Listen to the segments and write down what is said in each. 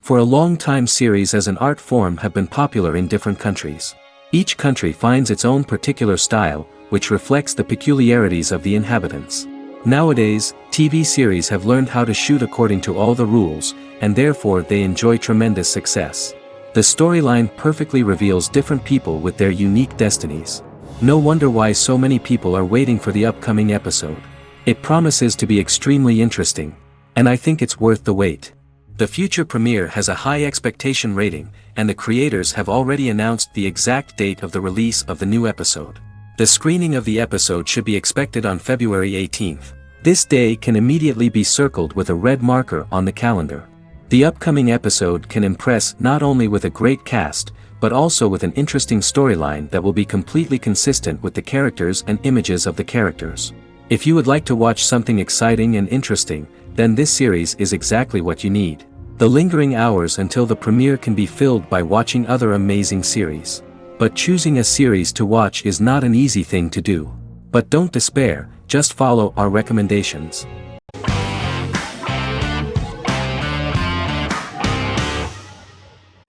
For a long time series as an art form have been popular in different countries. Each country finds its own particular style, which reflects the peculiarities of the inhabitants. Nowadays, TV series have learned how to shoot according to all the rules, and therefore they enjoy tremendous success. The storyline perfectly reveals different people with their unique destinies. No wonder why so many people are waiting for the upcoming episode. It promises to be extremely interesting. And I think it's worth the wait. The future premiere has a high expectation rating, and the creators have already announced the exact date of the release of the new episode. The screening of the episode should be expected on February 18th. This day can immediately be circled with a red marker on the calendar. The upcoming episode can impress not only with a great cast, but also with an interesting storyline that will be completely consistent with the characters and images of the characters. If you would like to watch something exciting and interesting, then this series is exactly what you need. The lingering hours until the premiere can be filled by watching other amazing series. But choosing a series to watch is not an easy thing to do. But don't despair, just follow our recommendations.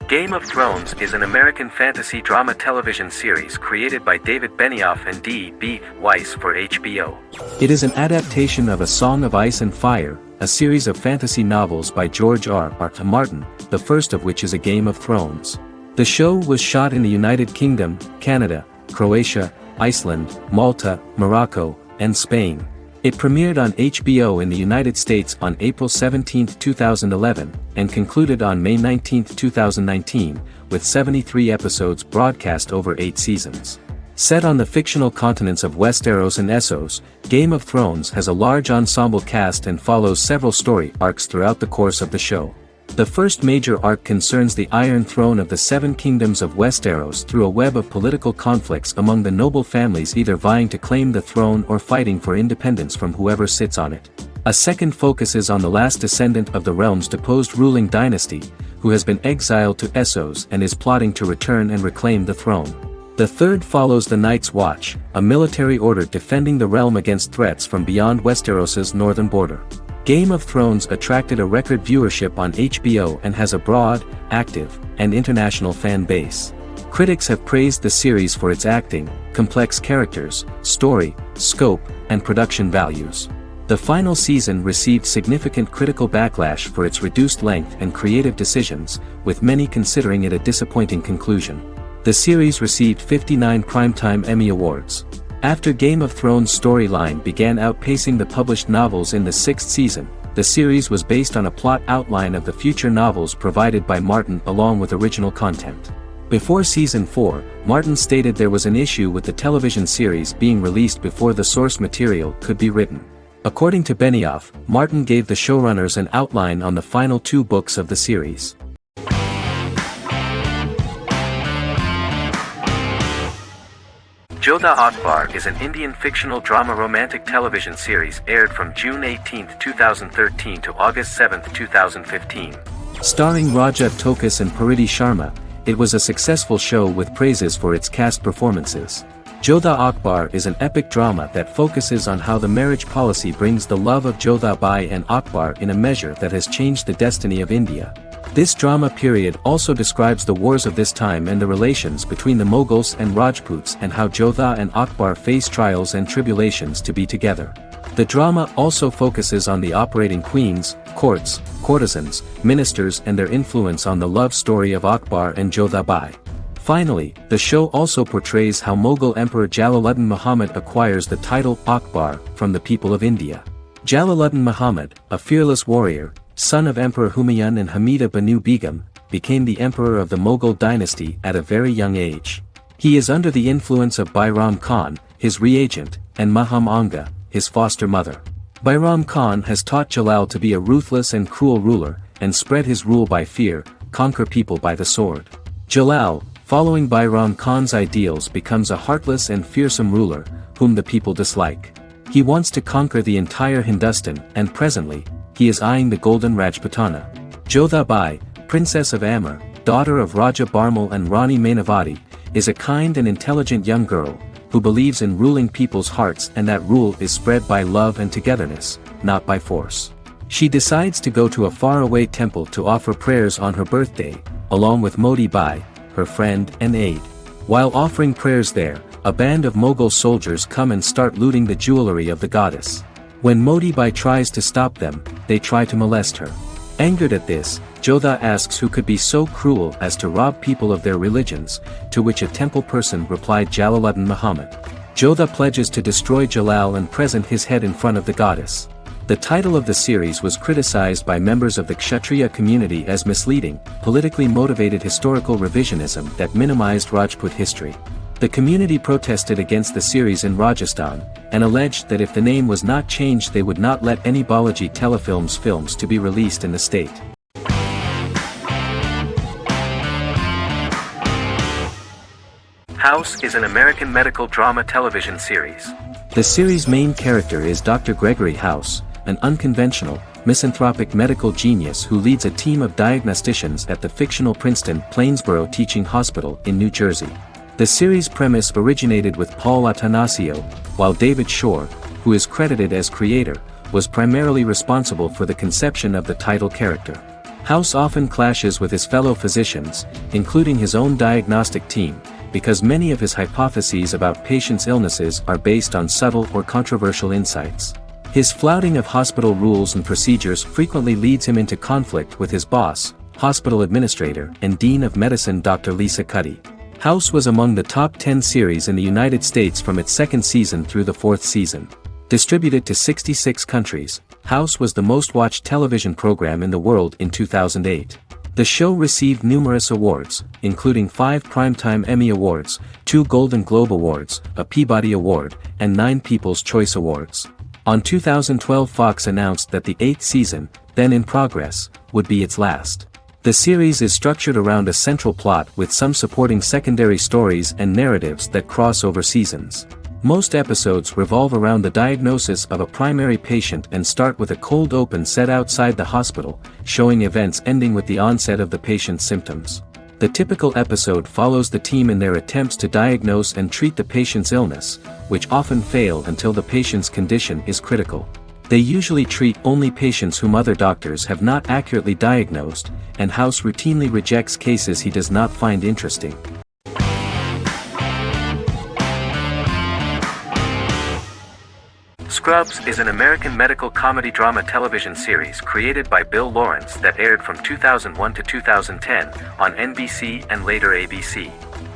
Game of Thrones is an American fantasy drama television series created by David Benioff and D.B. Weiss for HBO. It is an adaptation of A Song of Ice and Fire, a series of fantasy novels by George R.R. Martin, the first of which is A Game of Thrones. The show was shot in the United Kingdom, Canada, Croatia, Iceland, Malta, Morocco, and Spain. It premiered on HBO in the United States on April 17, 2011, and concluded on May 19, 2019, with 73 episodes broadcast over 8 seasons. Set on the fictional continents of Westeros and Essos, Game of Thrones has a large ensemble cast and follows several story arcs throughout the course of the show. The first major arc concerns the Iron Throne of the Seven Kingdoms of Westeros through a web of political conflicts among the noble families either vying to claim the throne or fighting for independence from whoever sits on it. A second focuses on the last descendant of the realm's deposed ruling dynasty, who has been exiled to Essos and is plotting to return and reclaim the throne. The third follows the Night's Watch, a military order defending the realm against threats from beyond Westeros's northern border. Game of Thrones attracted a record viewership on HBO and has a broad, active, and international fan base. Critics have praised the series for its acting, complex characters, story, scope, and production values. The final season received significant critical backlash for its reduced length and creative decisions, with many considering it a disappointing conclusion. The series received 59 Primetime Emmy Awards. After Game of Thrones' storyline began outpacing the published novels in the 6th season, the series was based on a plot outline of the future novels provided by Martin along with original content. Before Season 4, Martin stated there was an issue with the television series being released before the source material could be written. According to Benioff, Martin gave the showrunners an outline on the final 2 books of the series. Jodha Akbar is an Indian fictional drama romantic television series aired from June 18, 2013 to August 7, 2015. Starring Raja Dokuz and Pariti Sharma, it was a successful show with praises for its cast performances. Jodha Akbar is an epic drama that focuses on how the marriage policy brings the love of Jodha Bai and Akbar in a measure that has changed the destiny of India. This drama period also describes the wars of this time and the relations between the Mughals and Rajputs and how Jodha and Akbar face trials and tribulations to be together. The drama also focuses on the operating queens, courts, courtesans, ministers and their influence on the love story of Akbar and Jodha Bai. Finally, the show also portrays how Mughal Emperor Jalaluddin Muhammad acquires the title Akbar from the people of India. Jalaluddin Muhammad, a fearless warrior, son of Emperor Humayun and Hamida Banu Begum, became the emperor of the Mughal dynasty at a very young age. He is under the influence of Bairam Khan, his reagent, and Maham Anga, his foster mother. Bairam Khan has taught Jalal to be a ruthless and cruel ruler, and spread his rule by fear, conquer people by the sword. Jalal, following Bairam Khan's ideals, becomes a heartless and fearsome ruler, whom the people dislike. He wants to conquer the entire Hindustan, and presently, he is eyeing the Golden Rajputana. Jodha Bai, Princess of Amber, daughter of Raja Barmal and Rani Mainavati, is a kind and intelligent young girl, who believes in ruling people's hearts and that rule is spread by love and togetherness, not by force. She decides to go to a faraway temple to offer prayers on her birthday, along with Modi Bai, her friend and aide. While offering prayers there, a band of Mughal soldiers come and start looting the jewelry of the goddess. When Modi Bai tries to stop them, they try to molest her. Angered at this, Jodha asks who could be so cruel as to rob people of their religions, to which a temple person replied Jalaluddin Muhammad. Jodha pledges to destroy Jalal and present his head in front of the goddess. The title of the series was criticized by members of the Kshatriya community as misleading, politically motivated historical revisionism that minimized Rajput history. The community protested against the series in Rajasthan, and alleged that if the name was not changed they would not let any Balaji Telefilms films to be released in the state. House is an American medical drama television series. The series' main character is Dr. Gregory House, an unconventional, misanthropic medical genius who leads a team of diagnosticians at the fictional Princeton Plainsboro Teaching Hospital in New Jersey. The series' premise originated with Paul Attanasio, while David Shore, who is credited as creator, was primarily responsible for the conception of the title character. House often clashes with his fellow physicians, including his own diagnostic team, because many of his hypotheses about patients' illnesses are based on subtle or controversial insights. His flouting of hospital rules and procedures frequently leads him into conflict with his boss, hospital administrator and dean of medicine Dr. Lisa Cuddy. House was among the top 10 series in the United States from its second season through the fourth season. Distributed to 66 countries, House was the most-watched television program in the world in 2008. The show received numerous awards, including 5 Primetime Emmy Awards, 2 Golden Globe Awards, a Peabody Award, and 9 People's Choice Awards. On 2012 Fox announced that the 8th season, then in progress, would be its last. The series is structured around a central plot with some supporting secondary stories and narratives that cross over seasons. Most episodes revolve around the diagnosis of a primary patient and start with a cold open set outside the hospital, showing events ending with the onset of the patient's symptoms. The typical episode follows the team in their attempts to diagnose and treat the patient's illness, which often fail until the patient's condition is critical. They usually treat only patients whom other doctors have not accurately diagnosed, and House routinely rejects cases he does not find interesting. Scrubs is an American medical comedy drama television series created by Bill Lawrence that aired from 2001 to 2010 on NBC and later ABC.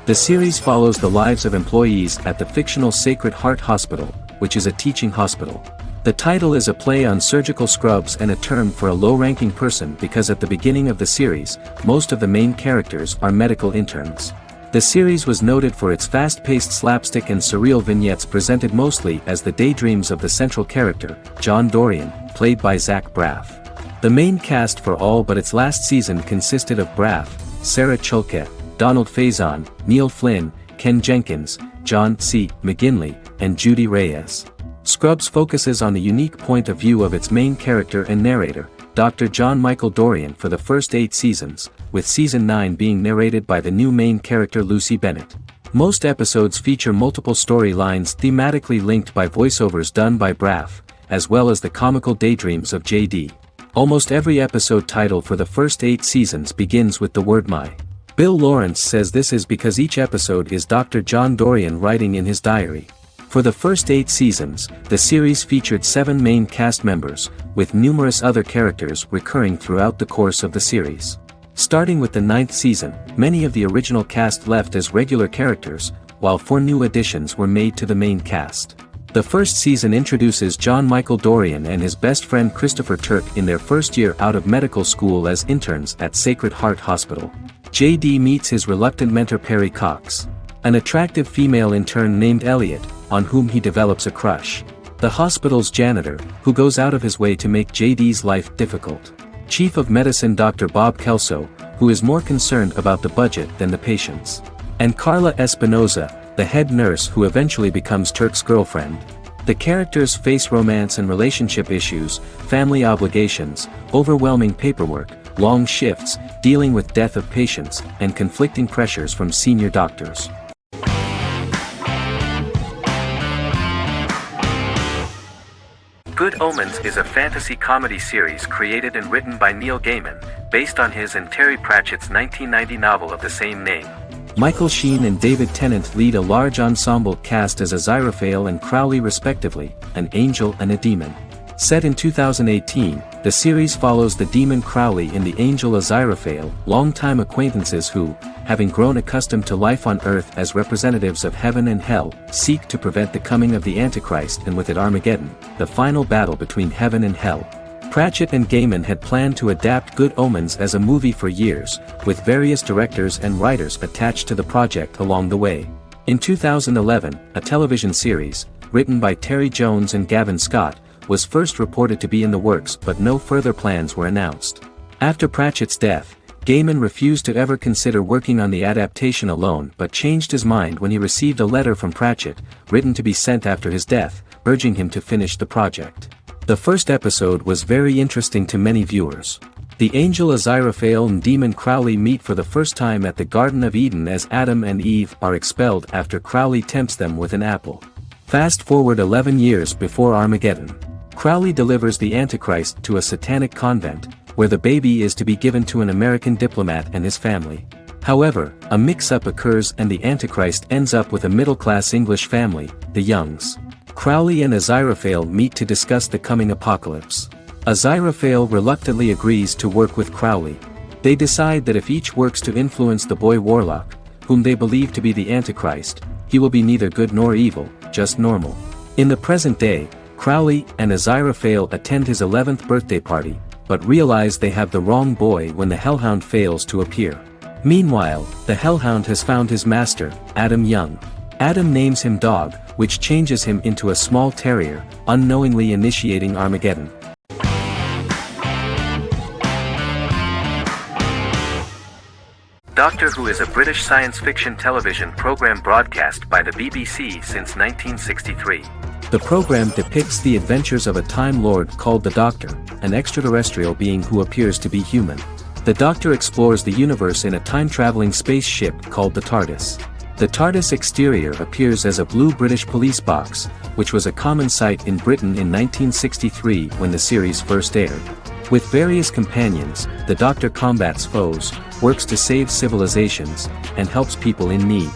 The series follows the lives of employees at the fictional Sacred Heart Hospital, which is a teaching hospital. The title is a play on surgical scrubs and a term for a low-ranking person because at the beginning of the series, most of the main characters are medical interns. The series was noted for its fast-paced slapstick and surreal vignettes presented mostly as the daydreams of the central character, John Dorian, played by Zach Braff. The main cast for all but its last season consisted of Braff, Sarah Chulke, Donald Faison, Neil Flynn, Ken Jenkins, John C. McGinley, and Judy Reyes. Scrubs focuses on the unique point of view of its main character and narrator, Dr. John Michael Dorian for the first 8 seasons, with season 9 being narrated by the new main character Lucy Bennett. Most episodes feature multiple storylines thematically linked by voiceovers done by Braff, as well as the comical daydreams of JD. Almost every episode title for the first 8 seasons begins with the word my. Bill Lawrence says this is because each episode is Dr. John Dorian writing in his diary. For the first 8 seasons, the series featured 7 main cast members, with numerous other characters recurring throughout the course of the series. Starting with the 9th season, many of the original cast left as regular characters, while 4 new additions were made to the main cast. The first season introduces John Michael Dorian and his best friend Christopher Turk in their first year out of medical school as interns at Sacred Heart Hospital. JD meets his reluctant mentor Perry Cox, an attractive female intern named Elliot, on whom he develops a crush. The hospital's janitor, who goes out of his way to make JD's life difficult. Chief of Medicine Dr. Bob Kelso, who is more concerned about the budget than the patients. And Carla Espinoza, the head nurse who eventually becomes Turk's girlfriend. The characters face romance and relationship issues, family obligations, overwhelming paperwork, long shifts, dealing with death of patients, and conflicting pressures from senior doctors. Good Omens is a fantasy comedy series created and written by Neil Gaiman, based on his and Terry Pratchett's 1990 novel of the same name. Michael Sheen and David Tennant lead a large ensemble cast as Aziraphale and Crowley respectively, an angel and a demon. Set in 2018, the series follows the demon Crowley and the angel Aziraphale, longtime acquaintances who, having grown accustomed to life on Earth as representatives of heaven and hell, seek to prevent the coming of the Antichrist and with it Armageddon, the final battle between heaven and hell. Pratchett and Gaiman had planned to adapt Good Omens as a movie for years, with various directors and writers attached to the project along the way. In 2011, a television series, written by Terry Jones and Gavin Scott, was first reported to be in the works but no further plans were announced. After Pratchett's death, Gaiman refused to ever consider working on the adaptation alone but changed his mind when he received a letter from Pratchett, written to be sent after his death, urging him to finish the project. The first episode was very interesting to many viewers. The angel Aziraphale and demon Crowley meet for the first time at the Garden of Eden as Adam and Eve are expelled after Crowley tempts them with an apple. Fast forward 11 years before Armageddon. Crowley delivers the Antichrist to a satanic convent, where the baby is to be given to an American diplomat and his family. However, a mix-up occurs and the Antichrist ends up with a middle-class English family, the Youngs. Crowley and Aziraphale meet to discuss the coming apocalypse. Aziraphale reluctantly agrees to work with Crowley. They decide that if each works to influence the boy Warlock, whom they believe to be the Antichrist, he will be neither good nor evil, just normal. In the present day, Crowley and Aziraphale attend his 11th birthday party, but realize they have the wrong boy when the Hellhound fails to appear. Meanwhile, the Hellhound has found his master, Adam Young. Adam names him Dog, which changes him into a small terrier, unknowingly initiating Armageddon. Doctor Who is a British science fiction television program broadcast by the BBC since 1963. The program depicts the adventures of a Time Lord called the Doctor, an extraterrestrial being who appears to be human. The Doctor explores the universe in a time-traveling spaceship called the TARDIS. The TARDIS exterior appears as a blue British police box, which was a common sight in Britain in 1963 when the series first aired. With various companions, the Doctor combats foes, works to save civilizations, and helps people in need.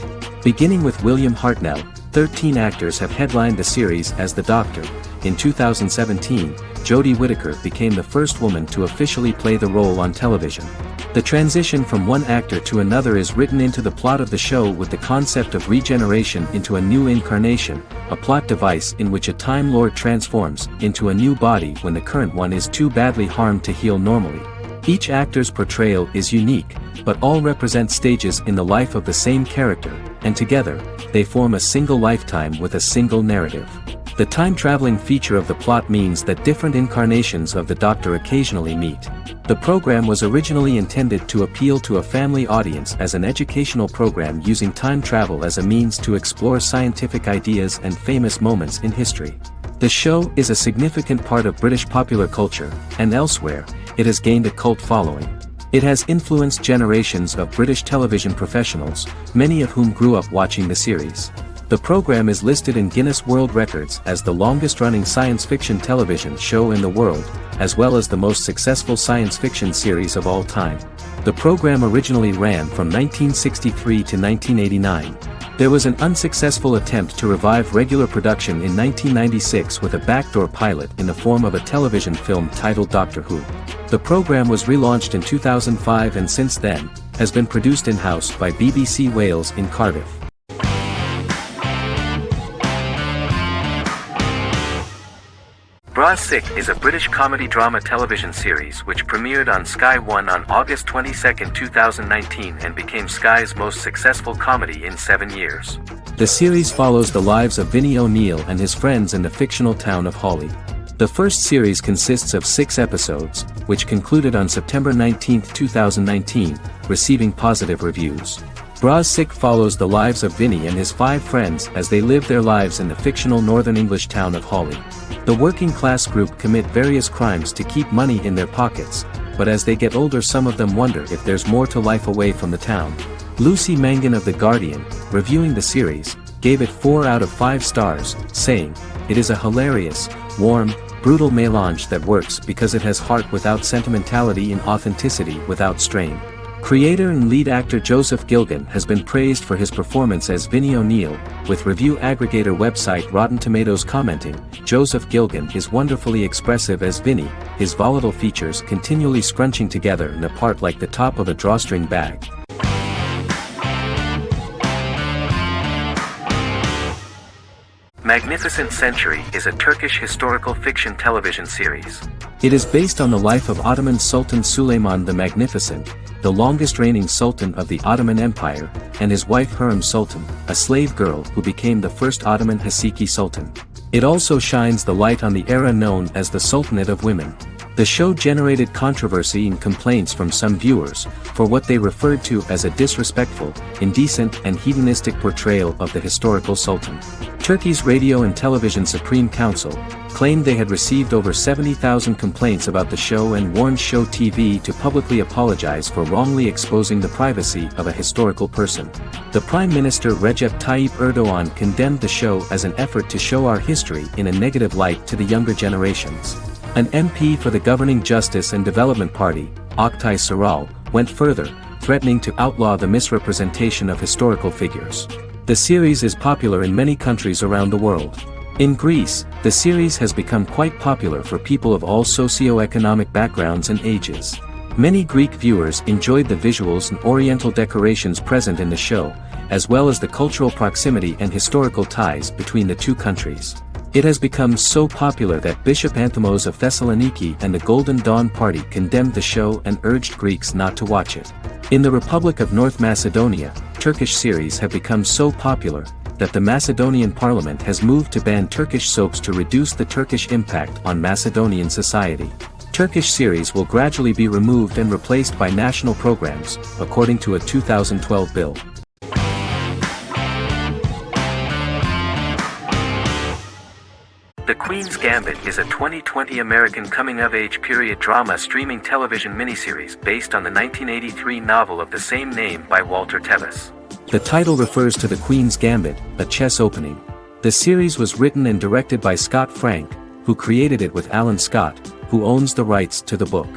Beginning with William Hartnell, 13 actors have headlined the series as the Doctor. In 2017, Jodie Whittaker became the first woman to officially play the role on television. The transition from one actor to another is written into the plot of the show with the concept of regeneration into a new incarnation, a plot device in which a Time Lord transforms into a new body when the current one is too badly harmed to heal normally. Each actor's portrayal is unique, but all represent stages in the life of the same character, and together, they form a single lifetime with a single narrative. The time-traveling feature of the plot means that different incarnations of the Doctor occasionally meet. The program was originally intended to appeal to a family audience as an educational program using time travel as a means to explore scientific ideas and famous moments in history. The show is a significant part of British popular culture, and elsewhere, it has gained a cult following. It has influenced generations of British television professionals, many of whom grew up watching the series. The program is listed in Guinness World Records as the longest-running science fiction television show in the world, as well as the most successful science fiction series of all time. The program originally ran from 1963 to 1989. There was an unsuccessful attempt to revive regular production in 1996 with a backdoor pilot in the form of a television film titled Doctor Who. The program was relaunched in 2005 and since then, has been produced in-house by BBC Wales in Cardiff. Bra Sick is a British comedy drama television series which premiered on Sky One on August 22, 2019 and became Sky's most successful comedy in 7 years. The series follows the lives of Vinnie O'Neill and his friends in the fictional town of Hawley. The first series consists of 6 episodes, which concluded on September 19, 2019, receiving positive reviews. Bra Sick follows the lives of Vinnie and his 5 friends as they live their lives in the fictional northern English town of Hawley. The working class group commit various crimes to keep money in their pockets, but as they get older some of them wonder if there's more to life away from the town. Lucy Mangan of The Guardian, reviewing the series, gave it 4 out of 5 stars, saying, "It is a hilarious, warm, brutal melange that works because it has heart without sentimentality and authenticity without strain. Creator and lead actor Joseph Gilgun has been praised for his performance as Vinnie O'Neill, with review aggregator website Rotten Tomatoes commenting, "Joseph Gilgun is wonderfully expressive as Vinnie, his volatile features continually scrunching together and apart like the top of a drawstring bag." Magnificent Century is a Turkish historical fiction television series. It is based on the life of Ottoman Sultan Süleyman the Magnificent, the longest reigning sultan of the Ottoman Empire, and his wife Hürrem Sultan, a slave girl who became the first Ottoman Haseki Sultan. It also shines the light on the era known as the Sultanate of Women. The show generated controversy and complaints from some viewers, for what they referred to as a disrespectful, indecent and hedonistic portrayal of the historical sultan. Turkey's Radio and Television Supreme Council claimed they had received over 70,000 complaints about the show and warned Show TV to publicly apologize for wrongly exposing the privacy of a historical person. The Prime Minister Recep Tayyip Erdogan condemned the show as an effort to show our history in a negative light to the younger generations. An MP for the governing Justice and Development Party, Oktay Saral, went further, threatening to outlaw the misrepresentation of historical figures. The series is popular in many countries around the world. In Greece, the series has become quite popular for people of all socio-economic backgrounds and ages. Many Greek viewers enjoyed the visuals and oriental decorations present in the show, as well as the cultural proximity and historical ties between the two countries. It has become so popular that Bishop Anthemos of Thessaloniki and the Golden Dawn Party condemned the show and urged Greeks not to watch it. In the Republic of North Macedonia, Turkish series have become so popular that the Macedonian parliament has moved to ban Turkish soaps to reduce the Turkish impact on Macedonian society. Turkish series will gradually be removed and replaced by national programs, according to a 2012 bill. The Queen's Gambit is a 2020 American coming-of-age period drama streaming television miniseries based on the 1983 novel of the same name by Walter Tevis. The title refers to the Queen's Gambit, a chess opening. The series was written and directed by Scott Frank, who created it with Alan Scott, who owns the rights to the book.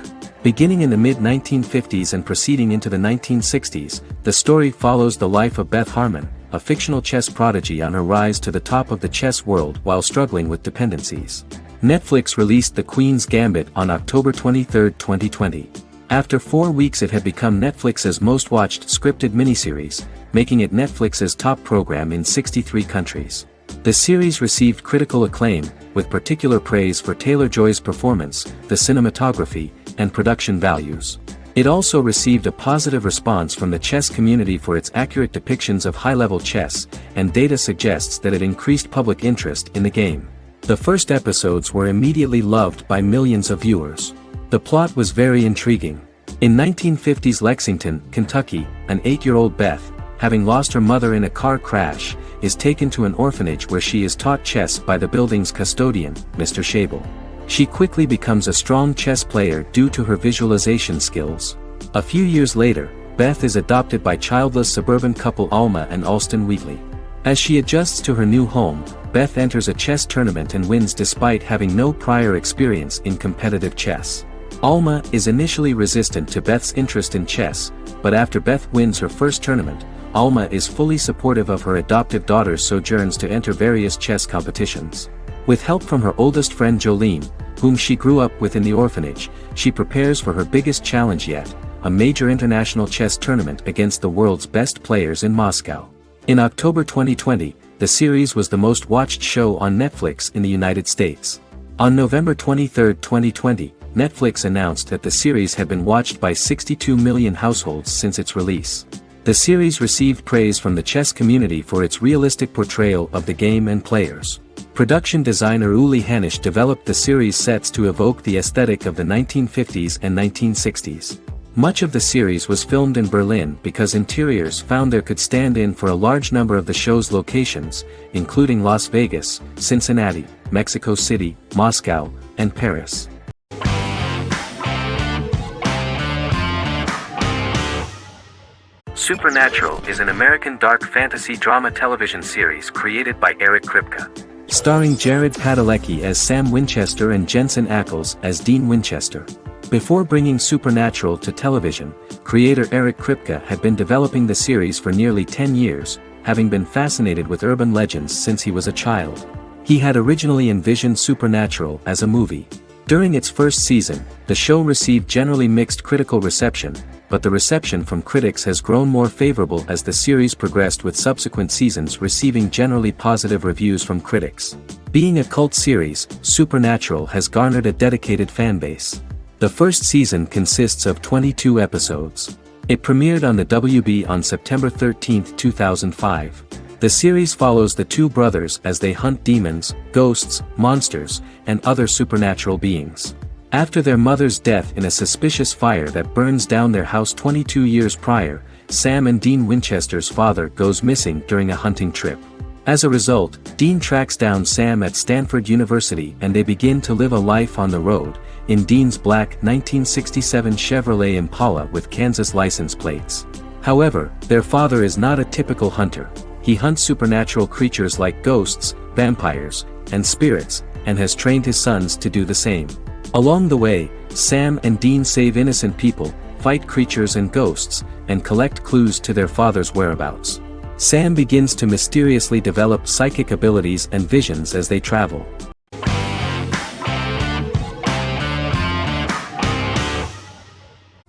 Beginning in the mid-1950s and proceeding into the 1960s, the story follows the life of Beth Harmon, a fictional chess prodigy on her rise to the top of the chess world while struggling with dependencies. Netflix released The Queen's Gambit on October 23, 2020. After 4 weeks it had become Netflix's most-watched scripted miniseries, making it Netflix's top program in 63 countries. The series received critical acclaim, with particular praise for Taylor-Joy's performance, the cinematography, and production values. It also received a positive response from the chess community for its accurate depictions of high-level chess, and data suggests that it increased public interest in the game. The first episodes were immediately loved by millions of viewers. The plot was very intriguing. In 1950s Lexington, Kentucky, an 8-year-old Beth, having lost her mother in a car crash, is taken to an orphanage where she is taught chess by the building's custodian, Mr. Schabel. She quickly becomes a strong chess player due to her visualization skills. A few years later, Beth is adopted by childless suburban couple Alma and Alston Wheatley. As she adjusts to her new home, Beth enters a chess tournament and wins despite having no prior experience in competitive chess. Alma is initially resistant to Beth's interest in chess, but after Beth wins her first tournament, Alma is fully supportive of her adoptive daughter's sojourns to enter various chess competitions. With help from her oldest friend Jolene, whom she grew up with in the orphanage, she prepares for her biggest challenge yet, a major international chess tournament against the world's best players in Moscow. In October 2020, the series was the most watched show on Netflix in the United States. On November 23, 2020, Netflix announced that the series had been watched by 62 million households since its release. The series received praise from the chess community for its realistic portrayal of the game and players. Production designer Uli Hanisch developed the series sets to evoke the aesthetic of the 1950s and 1960s. Much of the series was filmed in Berlin because interiors found there could stand in for a large number of the show's locations, including Las Vegas, Cincinnati, Mexico City, Moscow, and Paris. Supernatural is an American dark fantasy drama television series created by Eric Kripke. starring Jared Padalecki as Sam Winchester and Jensen Ackles as Dean Winchester. Before bringing Supernatural to television, creator Eric Kripke had been developing the series for nearly 10 years, having been fascinated with urban legends since he was a child. He had originally envisioned Supernatural as a movie. During its first season, the show received generally mixed critical reception, but the reception from critics has grown more favorable as the series progressed, with subsequent seasons receiving generally positive reviews from critics. Being a cult series, Supernatural has garnered a dedicated fanbase. The first season consists of 22 episodes. It premiered on the WB on September 13, 2005. The series follows the two brothers as they hunt demons, ghosts, monsters, and other supernatural beings. After their mother's death in a suspicious fire that burns down their house 22 years prior, Sam and Dean Winchester's father goes missing during a hunting trip. As a result, Dean tracks down Sam at Stanford University and they begin to live a life on the road, in Dean's black 1967 Chevrolet Impala with Kansas license plates. However, their father is not a typical hunter. He hunts supernatural creatures like ghosts, vampires, and spirits, and has trained his sons to do the same. Along the way, Sam and Dean save innocent people, fight creatures and ghosts, and collect clues to their father's whereabouts. Sam begins to mysteriously develop psychic abilities and visions as they travel.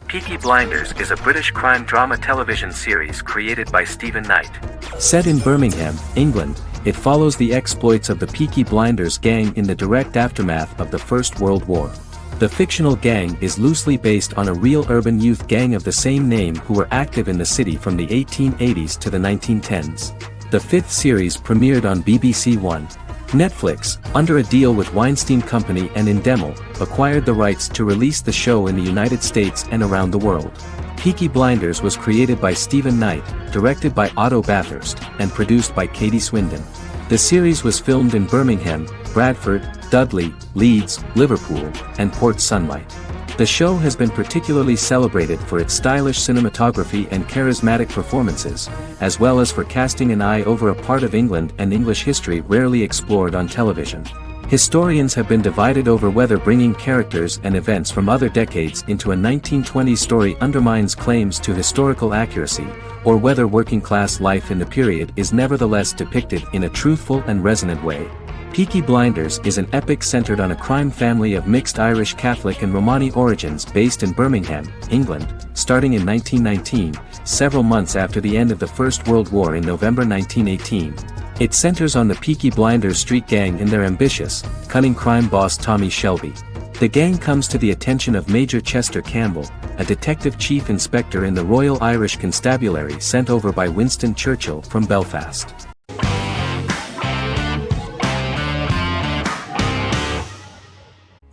Peaky Blinders is a British crime drama television series created by Stephen Knight. Set in Birmingham, England, it follows the exploits of the Peaky Blinders gang in the direct aftermath of the First World War. The fictional gang is loosely based on a real urban youth gang of the same name who were active in the city from the 1880s to the 1910s. The fifth series premiered on BBC One. Netflix, under a deal with Weinstein Company and Endemol, acquired the rights to release the show in the United States and around the world. Peaky Blinders was created by Stephen Knight, directed by Otto Bathurst, and produced by Katie Swindon. The series was filmed in Birmingham, Bradford, Dudley, Leeds, Liverpool, and Port Sunlight. The show has been particularly celebrated for its stylish cinematography and charismatic performances, as well as for casting an eye over a part of England and English history rarely explored on television. Historians have been divided over whether bringing characters and events from other decades into a 1920s story undermines claims to historical accuracy, or whether working-class life in the period is nevertheless depicted in a truthful and resonant way. Peaky Blinders is an epic centered on a crime family of mixed Irish Catholic and Romani origins based in Birmingham, England, starting in 1919, several months after the end of the First World War in November 1918. It centers on the Peaky Blinders street gang and their ambitious, cunning crime boss Tommy Shelby. The gang comes to the attention of Major Chester Campbell, a detective chief inspector in the Royal Irish Constabulary sent over by Winston Churchill from Belfast.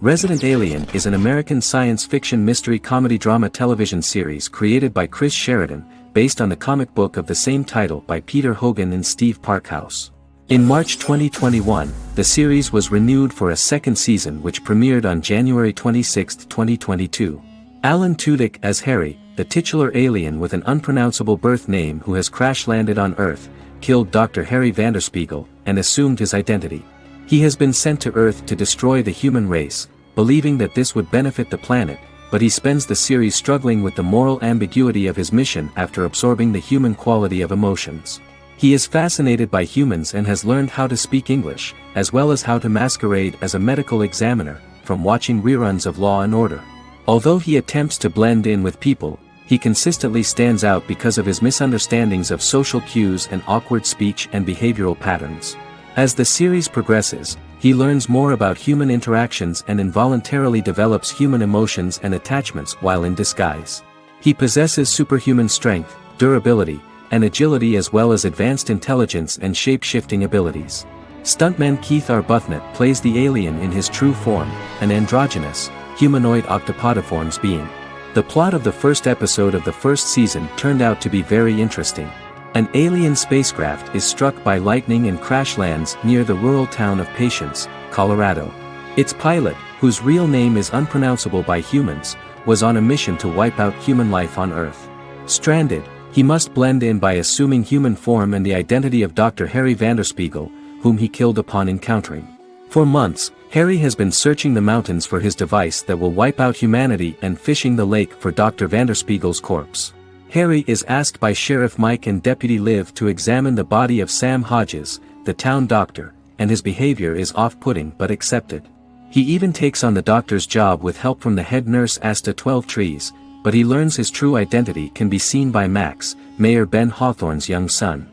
Resident Alien is an American science fiction mystery comedy drama television series created by Chris Sheridan, based on the comic book of the same title by Peter Hogan and Steve Parkhouse. In March 2021, the series was renewed for a second season which premiered on January 26, 2022. Alan Tudyk as Harry, the titular alien with an unpronounceable birth name who has crash-landed on Earth, killed Dr. Harry Vanderspiegel, and assumed his identity. He has been sent to Earth to destroy the human race, believing that this would benefit the planet, but he spends the series struggling with the moral ambiguity of his mission after absorbing the human quality of emotions. He is fascinated by humans and has learned how to speak English, as well as how to masquerade as a medical examiner, from watching reruns of Law & Order. Although he attempts to blend in with people, he consistently stands out because of his misunderstandings of social cues and awkward speech and behavioral patterns. As the series progresses, he learns more about human interactions and involuntarily develops human emotions and attachments while in disguise. He possesses superhuman strength, durability, and agility as well as advanced intelligence and shape-shifting abilities. Stuntman Keith Arbuthnot plays the alien in his true form, an androgynous, humanoid octopodiforms being. The plot of the first episode of the first season turned out to be very interesting. An alien spacecraft is struck by lightning and crash lands near the rural town of Patience, Colorado. Its pilot, whose real name is unpronounceable by humans, was on a mission to wipe out human life on Earth. Stranded, he must blend in by assuming human form and the identity of Dr. Harry Vanderspiegel, whom he killed upon encountering. For months, Harry has been searching the mountains for his device that will wipe out humanity and fishing the lake for Dr. Vanderspiegel's corpse. Harry is asked by Sheriff Mike and Deputy Liv to examine the body of Sam Hodges, the town doctor, and his behavior is off-putting but accepted. He even takes on the doctor's job with help from the head nurse Asta 12trees, but he learns his true identity can be seen by Max, Mayor Ben Hawthorne's young son.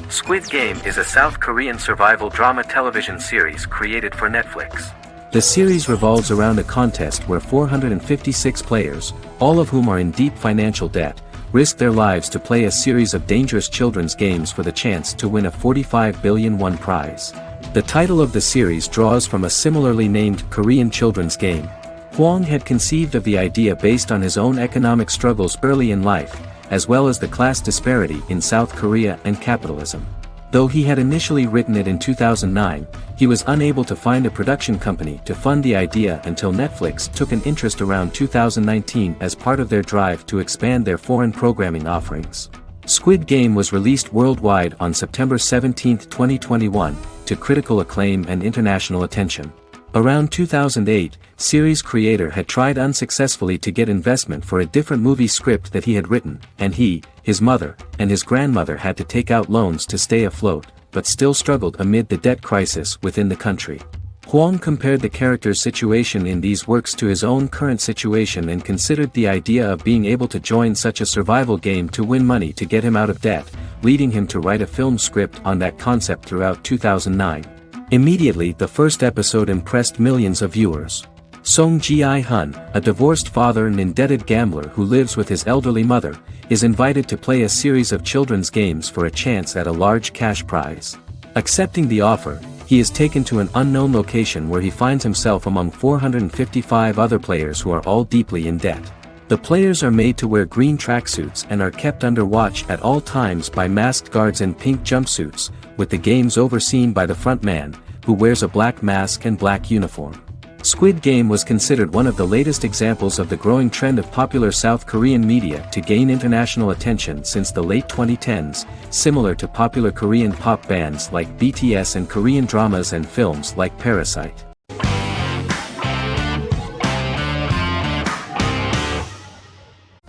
Squid Game is a South Korean survival drama television series created for Netflix. The series revolves around a contest where 456 players, all of whom are in deep financial debt, risk their lives to play a series of dangerous children's games for the chance to win a 45 billion won prize. The title of the series draws from a similarly named Korean children's game. Hwang had conceived of the idea based on his own economic struggles early in life, as well as the class disparity in South Korea and capitalism. Though he had initially written it in 2009, he was unable to find a production company to fund the idea until Netflix took an interest around 2019 as part of their drive to expand their foreign programming offerings. Squid Game was released worldwide on September 17, 2021, to critical acclaim and international attention. Around 2008, series creator had tried unsuccessfully to get investment for a different movie script that he had written, and he, his mother, and his grandmother had to take out loans to stay afloat, but still struggled amid the debt crisis within the country. Hwang compared the character's situation in these works to his own current situation and considered the idea of being able to join such a survival game to win money to get him out of debt, leading him to write a film script on that concept throughout 2009. Immediately the first episode impressed millions of viewers. Song Ji-hun, a divorced father and indebted gambler who lives with his elderly mother, is invited to play a series of children's games for a chance at a large cash prize. Accepting the offer, he is taken to an unknown location where he finds himself among 455 other players who are all deeply in debt. The players are made to wear green tracksuits and are kept under watch at all times by masked guards in pink jumpsuits, with the games overseen by the front man, who wears a black mask and black uniform. Squid Game was considered one of the latest examples of the growing trend of popular South Korean media to gain international attention since the late 2010s, similar to popular Korean pop bands like BTS and Korean dramas and films like Parasite.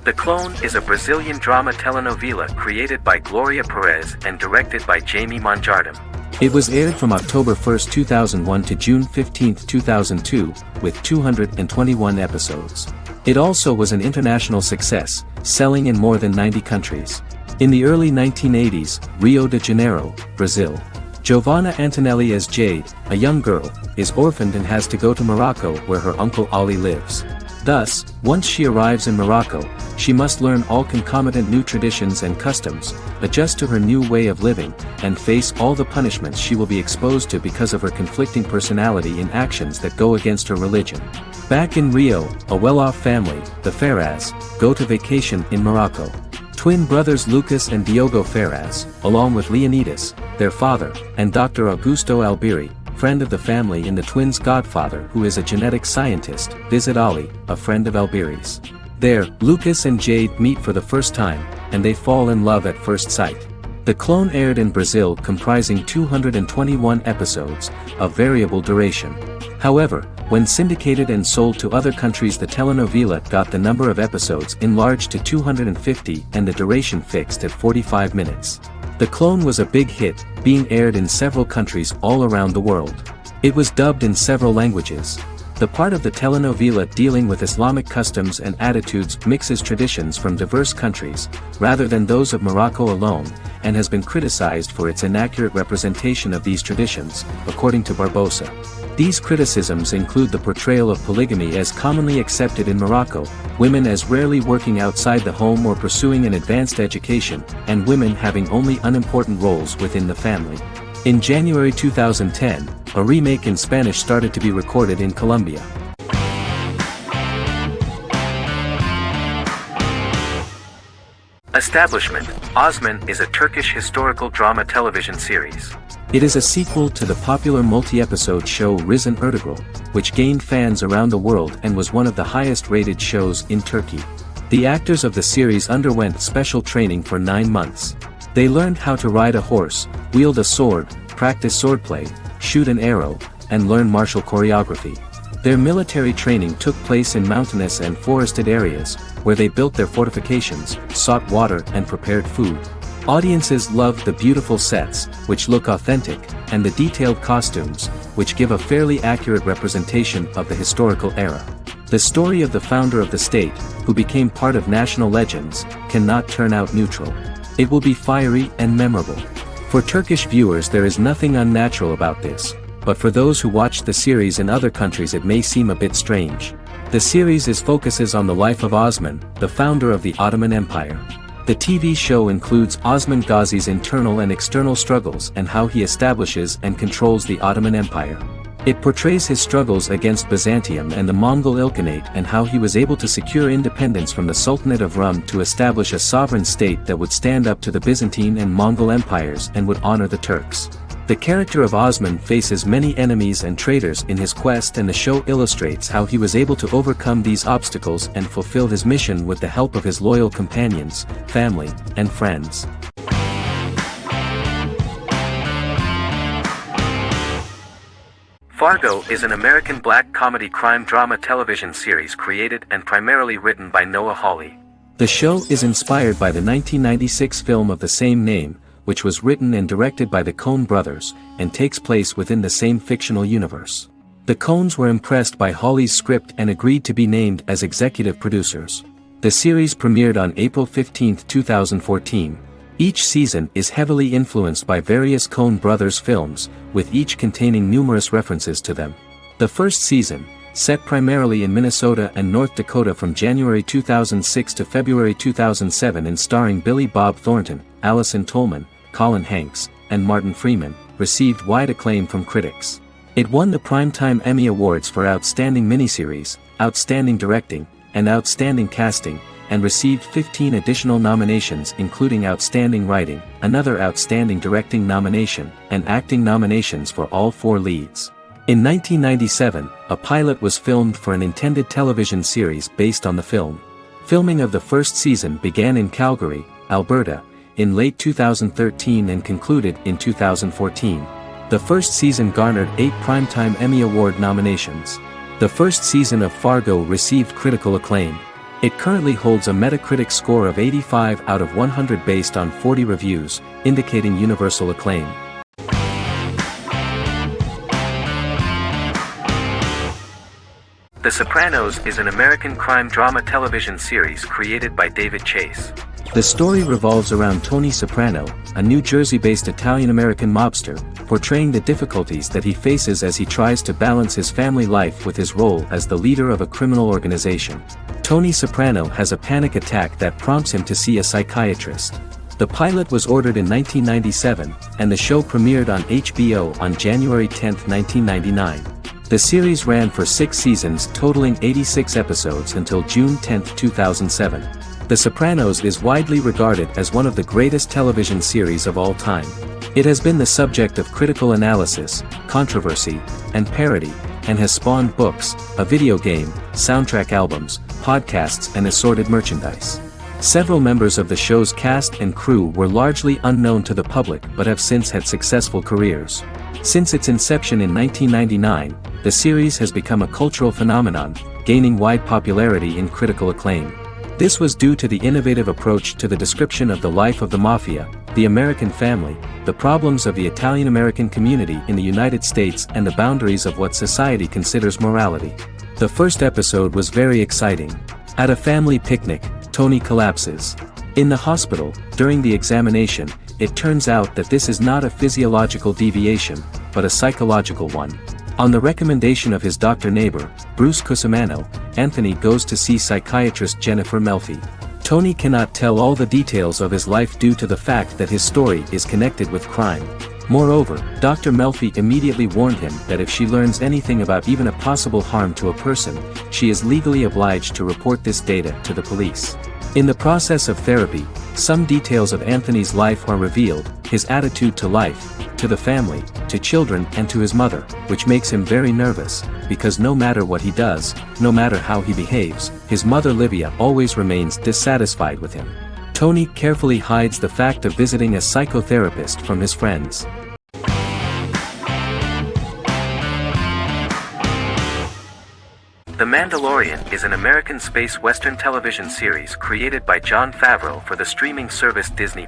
The Clone is a Brazilian drama telenovela created by Gloria Perez and directed by Jamie Monjardim. It was aired from October 1, 2001 to June 15, 2002, with 221 episodes. It also was an international success, selling in more than 90 countries. In the early 1980s, Rio de Janeiro, Brazil. Giovanna Antonelli as Jade, a young girl, is orphaned and has to go to Morocco where her uncle Ali lives. Thus, once she arrives in Morocco, she must learn all concomitant new traditions and customs, adjust to her new way of living, and face all the punishments she will be exposed to because of her conflicting personality in actions that go against her religion. Back in Rio, a well-off family, the Ferraz, go to vacation in Morocco. Twin brothers Lucas and Diogo Ferraz, along with Leonidas, their father, and Dr. Augusto Albiri, friend of the family and the twins' godfather who is a genetic scientist, visit Ali, a friend of Albiri's. There, Lucas and Jade meet for the first time, and they fall in love at first sight. The Clone aired in Brazil comprising 221 episodes, of variable duration. However, when syndicated and sold to other countries, the telenovela got the number of episodes enlarged to 250 and the duration fixed at 45 minutes. The Clone was a big hit, being aired in several countries all around the world. It was dubbed in several languages. The part of the telenovela dealing with Islamic customs and attitudes mixes traditions from diverse countries, rather than those of Morocco alone, and has been criticized for its inaccurate representation of these traditions, according to Barbosa. These criticisms include the portrayal of polygamy as commonly accepted in Morocco, women as rarely working outside the home or pursuing an advanced education, and women having only unimportant roles within the family. In January 2010, a remake in Spanish started to be recorded in Colombia. Establishment: Osman is a Turkish historical drama television series. It is a sequel to the popular multi-episode show Risen Ertugrul, which gained fans around the world and was one of the highest-rated shows in Turkey. The actors of the series underwent special training for 9 months. They learned how to ride a horse, wield a sword, practice swordplay, shoot an arrow, and learn martial choreography. Their military training took place in mountainous and forested areas, where they built their fortifications, sought water and prepared food. Audiences loved the beautiful sets, which look authentic, and the detailed costumes, which give a fairly accurate representation of the historical era. The story of the founder of the state, who became part of national legends, cannot turn out neutral. It will be fiery and memorable. For Turkish viewers there is nothing unnatural about this, but for those who watched the series in other countries it may seem a bit strange. The series focuses on the life of Osman, the founder of the Ottoman Empire. The TV show includes Osman Ghazi's internal and external struggles and how he establishes and controls the Ottoman Empire. It portrays his struggles against Byzantium and the Mongol Ilkhanate and how he was able to secure independence from the Sultanate of Rum to establish a sovereign state that would stand up to the Byzantine and Mongol empires and would honor the Turks. The character of Osman faces many enemies and traitors in his quest, and the show illustrates how he was able to overcome these obstacles and fulfill his mission with the help of his loyal companions, family, and friends. Fargo is an American black comedy crime drama television series created and primarily written by Noah Hawley. The show is inspired by the 1996 film of the same name, which was written and directed by the Coen brothers, and takes place within the same fictional universe. The Coens were impressed by Hawley's script and agreed to be named as executive producers. The series premiered on April 15, 2014. Each season is heavily influenced by various Coen brothers films, with each containing numerous references to them. The first season, set primarily in Minnesota and North Dakota from January 2006 to February 2007 and starring Billy Bob Thornton, Allison Tolman, Colin Hanks, and Martin Freeman, received wide acclaim from critics. It won the Primetime Emmy Awards for Outstanding Miniseries, Outstanding Directing, and Outstanding Casting, and received 15 additional nominations including Outstanding Writing, another Outstanding Directing nomination, and acting nominations for all 4 leads. In 1997, a pilot was filmed for an intended television series based on the film. Filming of the first season began in Calgary, Alberta, in late 2013 and concluded in 2014. The first season garnered 8 Primetime Emmy Award nominations. The first season of Fargo received critical acclaim. It currently holds a Metacritic score of 85 out of 100 based on 40 reviews, indicating universal acclaim. The Sopranos is an American crime drama television series created by David Chase. The story revolves around Tony Soprano, a New Jersey-based Italian-American mobster, portraying the difficulties that he faces as he tries to balance his family life with his role as the leader of a criminal organization. Tony Soprano has a panic attack that prompts him to see a psychiatrist. The pilot was ordered in 1997, and the show premiered on HBO on January 10, 1999. The series ran for 6 seasons totaling 86 episodes until June 10, 2007. The Sopranos is widely regarded as one of the greatest television series of all time. It has been the subject of critical analysis, controversy, and parody, and has spawned books, a video game, soundtrack albums, podcasts and assorted merchandise. Several members of the show's cast and crew were largely unknown to the public but have since had successful careers. Since its inception in 1999, the series has become a cultural phenomenon, gaining wide popularity and critical acclaim. This was due to the innovative approach to the description of the life of the mafia, the American family, the problems of the Italian-American community in the United States and the boundaries of what society considers morality. The first episode was very exciting. At a family picnic, Tony collapses. In the hospital, during the examination, it turns out that this is not a physiological deviation, but a psychological one. On the recommendation of his doctor neighbor, Bruce Cusimano, Anthony goes to see psychiatrist Jennifer Melfi. Tony cannot tell all the details of his life due to the fact that his story is connected with crime. Moreover, Dr. Melfi immediately warned him that if she learns anything about even a possible harm to a person, she is legally obliged to report this data to the police. In the process of therapy, some details of Anthony's life are revealed, his attitude to life, to the family, to children and to his mother, which makes him very nervous, because no matter what he does, no matter how he behaves, his mother Livia always remains dissatisfied with him. Tony carefully hides the fact of visiting a psychotherapist from his friends. The Mandalorian is an American space western television series created by Jon Favreau for the streaming service Disney+.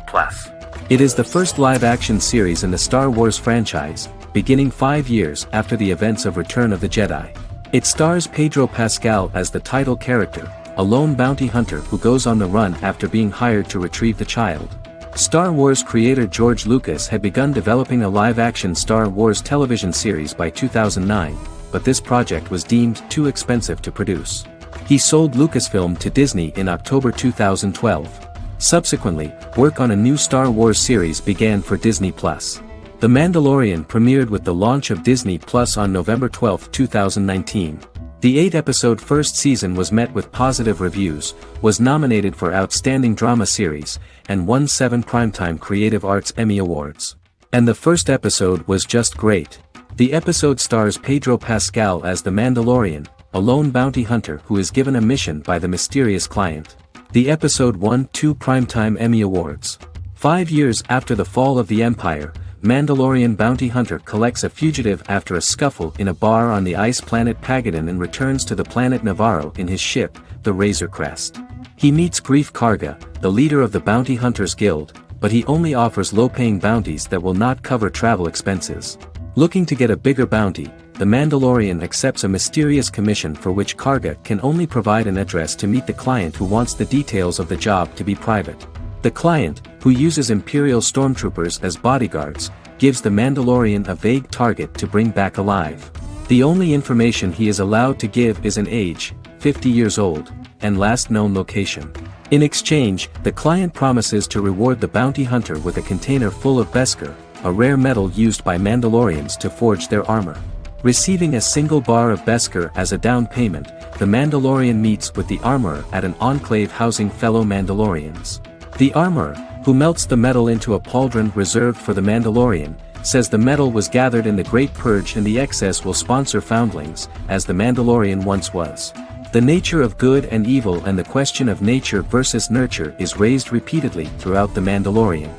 It is the first live-action series in the Star Wars franchise, beginning 5 years after the events of Return of the Jedi. It stars Pedro Pascal as the title character, a lone bounty hunter who goes on the run after being hired to retrieve the child. Star Wars creator George Lucas had begun developing a live-action Star Wars television series by 2009, but this project was deemed too expensive to produce. He sold Lucasfilm to Disney in October 2012. Subsequently, work on a new Star Wars series began for Disney+. The Mandalorian premiered with the launch of Disney+ on November 12, 2019. The 8-episode first season was met with positive reviews, was nominated for Outstanding Drama Series, and won 7 Primetime Creative Arts Emmy Awards. And the first episode was just great. The episode stars Pedro Pascal as the Mandalorian, a lone bounty hunter who is given a mission by the mysterious client. The episode won 2 Primetime Emmy Awards. 5 years after the fall of the Empire, Mandalorian bounty hunter collects a fugitive after a scuffle in a bar on the ice planet Pagadan and returns to the planet Navarro in his ship, the Razor Crest. He meets Grief Karga, the leader of the Bounty Hunters Guild, but he only offers low-paying bounties that will not cover travel expenses. Looking to get a bigger bounty, the Mandalorian accepts a mysterious commission for which Karga can only provide an address to meet the client who wants the details of the job to be private. The client, who uses Imperial stormtroopers as bodyguards, gives the Mandalorian a vague target to bring back alive. The only information he is allowed to give is an age, 50 years old, and last known location. In exchange, the client promises to reward the bounty hunter with a container full of Beskar, a rare metal used by Mandalorians to forge their armor. Receiving a single bar of Beskar as a down payment, the Mandalorian meets with the armorer at an enclave housing fellow Mandalorians. The armorer, who melts the metal into a pauldron reserved for the Mandalorian, says the metal was gathered in the Great Purge and the excess will sponsor foundlings, as the Mandalorian once was. The nature of good and evil and the question of nature versus nurture is raised repeatedly throughout The Mandalorian.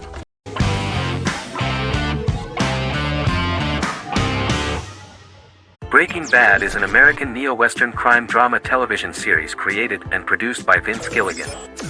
Breaking Bad is an American neo-Western crime drama television series created and produced by Vince Gilligan.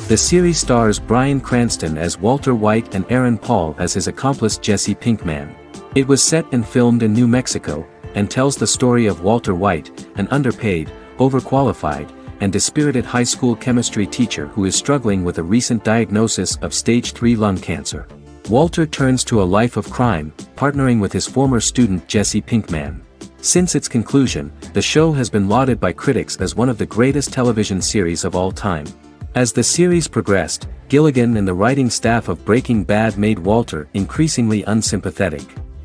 The series stars Bryan Cranston as Walter White and Aaron Paul as his accomplice Jesse Pinkman. It was set and filmed in New Mexico, and tells the story of Walter White, an underpaid, overqualified, and dispirited high school chemistry teacher who is struggling with a recent diagnosis of stage 3 lung cancer. Walter turns to a life of crime, partnering with his former student Jesse Pinkman. Since its conclusion, the show has been lauded by critics as one of the greatest television series of all time. As the series progressed, Gilligan and the writing staff of Breaking Bad made Walter increasingly unsympathetic.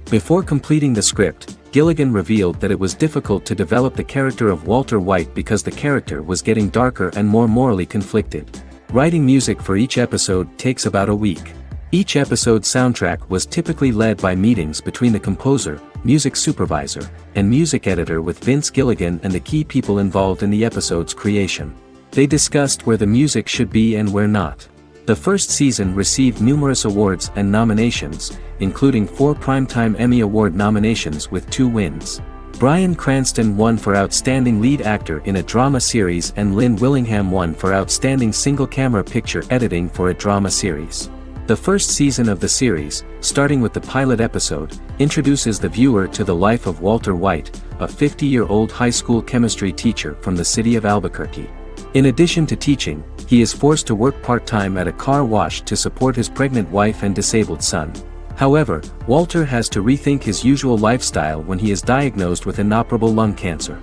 Before completing the script, Gilligan revealed that it was difficult to develop the character of Walter White because the character was getting darker and more morally conflicted. Writing music for each episode takes about a week. Each episode's soundtrack was typically led by meetings between the composer, music supervisor, and music editor with Vince Gilligan and the key people involved in the episode's creation. They discussed where the music should be and where not. The first season received numerous awards and nominations, including 4 Primetime Emmy Award nominations with 2 wins. Bryan Cranston won for Outstanding Lead Actor in a Drama Series and Lynn Willingham won for Outstanding Single-Camera Picture Editing for a Drama Series. The first season of the series, starting with the pilot episode, introduces the viewer to the life of Walter White, a 50-year-old high school chemistry teacher from the city of Albuquerque. In addition to teaching, he is forced to work part-time at a car wash to support his pregnant wife and disabled son. However, Walter has to rethink his usual lifestyle when he is diagnosed with inoperable lung cancer.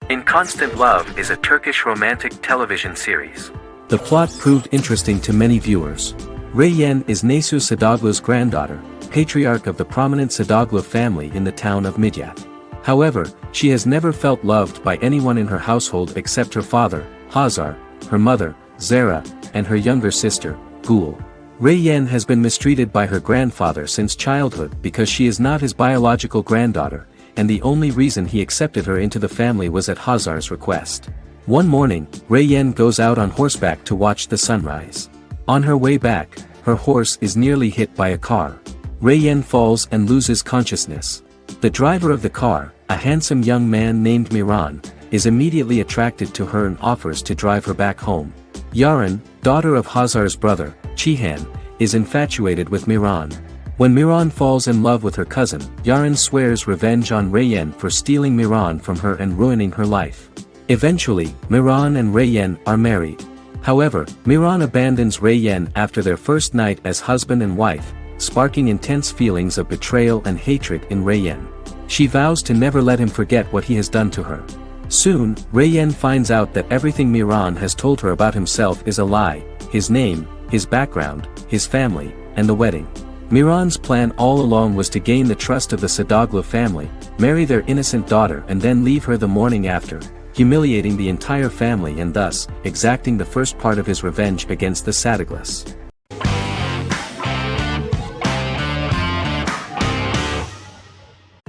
In Constant Love is a Turkish romantic television series. The plot proved interesting to many viewers. Reyyen is Nesu Sadoglu's granddaughter, patriarch of the prominent Sadoglu family in the town of Midyat. However, she has never felt loved by anyone in her household except her father, Hazar, her mother, Zara, and her younger sister, Gul. Rayyan has been mistreated by her grandfather since childhood because she is not his biological granddaughter, and the only reason he accepted her into the family was at Hazar's request. One morning, Rayyan goes out on horseback to watch the sunrise. On her way back, her horse is nearly hit by a car. Rayyan falls and loses consciousness. The driver of the car, a handsome young man named Miran, is immediately attracted to her and offers to drive her back home. Yaran, daughter of Hazar's brother, Chihan, is infatuated with Miran. When Miran falls in love with her cousin, Yaran swears revenge on Rayyan for stealing Miran from her and ruining her life. Eventually, Miran and Rayyan are married. However, Miran abandons Rayyan after their first night as husband and wife, sparking intense feelings of betrayal and hatred in Rayyan. She vows to never let him forget what he has done to her. Soon, Rayyan finds out that everything Miran has told her about himself is a lie: his name, his background, his family, and the wedding. Miran's plan all along was to gain the trust of the Sadoglu family, marry their innocent daughter and then leave her the morning after, humiliating the entire family and thus, exacting the first part of his revenge against the Sadoglas.